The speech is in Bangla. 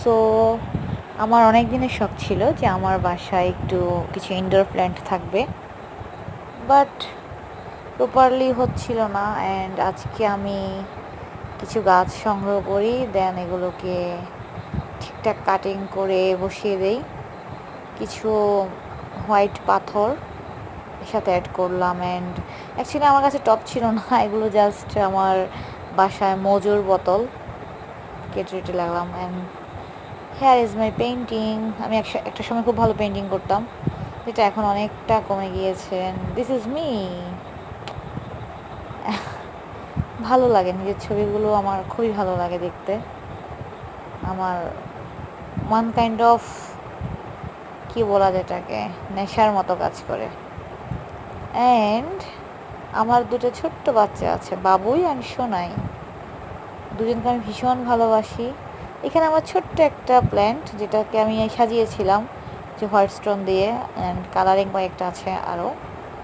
সো আমার অনেক দিনের শখ ছিল যে আমার বাসায় একটু কিছু ইনডোর প্ল্যান্ট থাকবে, বাট প্রপারলি হচ্ছিল না। অ্যান্ড আজকে আমি কিছু গাছ সংগ্রহ করি, দেন এগুলোকে ঠিকঠাক কাটিং করে বসিয়ে দেই। কিছু হোয়াইট পাথর এর সাথে অ্যাড করলাম। অ্যান্ড অ্যাকচুয়ালি আমার কাছে টব ছিল না, এগুলো জাস্ট আমার বাসায় মজুর বোতল কেটে কেটে লাগলাম। And hair is my painting. আমি একটা সময় খুব ভালো পেন্টিং করতাম, যেটা এখন অনেকটা কমে গিয়েছে। This is me. ভালো লাগে, নিজের ছবিগুলো আমার খুবই ভালো লাগে দেখতে। আমার ওয়ান কাইন্ড অফ, কি বলা যেটাকে, নেশার মতো কাজ করে। অ্যান্ড আমার দুটো ছোট্ট বাচ্চা আছে, বাবুই আর সোনাই। দুজনকে আমি ভীষণ ভালোবাসি। এখানে আমার ছোট্ট একটা প্ল্যান্ট, যেটাকে আমি সাজিয়েছিলাম যে হোয়াইট স্টোন দিয়ে, অ্যান্ড কালারিং কয়েকটা আছে আরও।